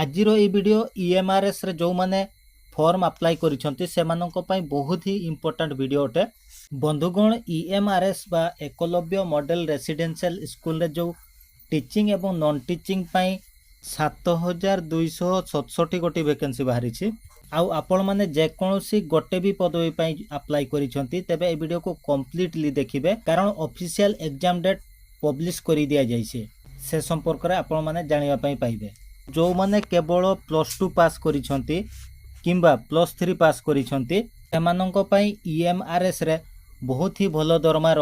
आजिर ये video EMRS रे जो माने फॉर्म अप्लाई करिसंती सेमानंको पई बहुत ही इंपोर्टेंट वीडियो अटे। बंधुगण ईएमआरएस बा एकलव्य मॉडल रेसिडेंशियल स्कूल रे जो टीचिंग एवं नॉन टीचिंग पई 7267 गोटी वैकेंसी बाहरी छी। आउ आपण माने जे कोनोसी गोटे भी पदवी पई अप्लाई करिसंती तेबे ए वीडियो को कंप्लीटली देखिबे कारण ऑफिशियल एग्जाम डेट पब्लिश करि दिया जाइछे से संपर्क रे आपण माने जानिबा पई पाइबे। जो माने केवल +2 पास करिसंती किंबा +3 पास करिसंती सेमानंको पई ईएमआरएस रे बहुत ही भलो दरमार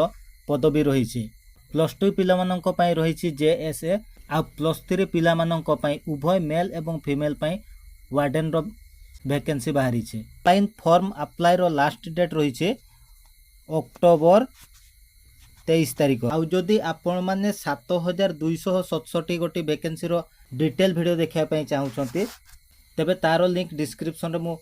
पदवी रहिछि। +2 पिला मानंको पई रहिछि जेएसए आ +3 पिला मानंको पई उभय मेल एवं फीमेल पई वार्डन रो वैकेंसी बाहरी छे। ऑनलाइन फॉर्म अप्लाई रो लास्ट डेट रहिछि अक्टोबर 23 तारिख। आउ जदि आपण माने 7267 गोटी वैकेंसी रो डिटेल वीडियो देखिया पई चाहुचंती तबे तारो लिंक डिस्क्रिप्शन रे मु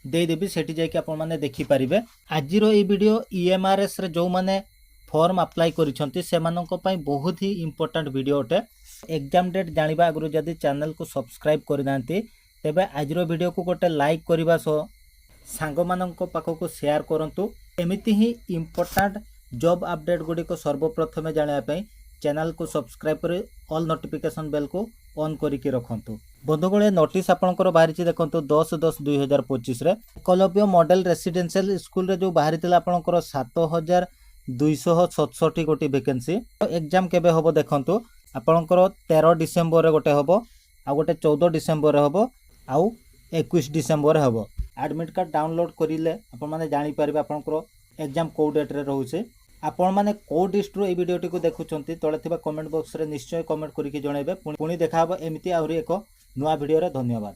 दे देबी, सेठी जाय कि आपण माने देखि परिबे। आजिरो ए वीडियो ईएमआरएस रे जो माने फॉर्म अप्लाई करिसंती सेमानंको पई बहुत ही इंपोर्टेंट वीडियो अटे। एग्जाम डेट जानिबा अगरु जदि चैनल को सब्सक्राइब करि नांती तेबे आजिरो वीडियो को गोटे लाइक करिबा सो सांगो मानंको पाखो को शेयर करंतु। एमिति ही इंपोर्टेंट जॉब अपडेट गुडी को सर्वप्रथमे जानिया पई चैनल को सब्सक्राइब करी ऑल नोटिफिकेशन बेल को ऑन करिके रखंतु। बंधुगण नोटिस आपनकर बाहरी छि देखंतु 10/10/2025 रे एकलव्य मॉडल रेसिडेंशियल स्कूल रे जो बाहरी तिला आपनकर 7267 गोटी वैकेंसी। एग्जाम केबे होबो देखंतु आपनकर 13 डिसेंबर रे गोटे होबो आ गोटे 14 डिसेंबर रे होबो आउ 21 डिसेंबर रे होबो। एडमिट कार्ड डाउनलोड करिले आपन माने जानि परिबे आपनकर एग्जाम को डेट रे रहउছে। आपण माने को डिस्ट्रिक्ट रो ए वीडियोटी को देखुचंती तळे थिबा कमेंट बॉक्स रे निश्चय कमेंट करिके जणाइबे। पुणी देखा हबो एमिति आउरी एको नुवा वीडियो रे। धन्यवाद।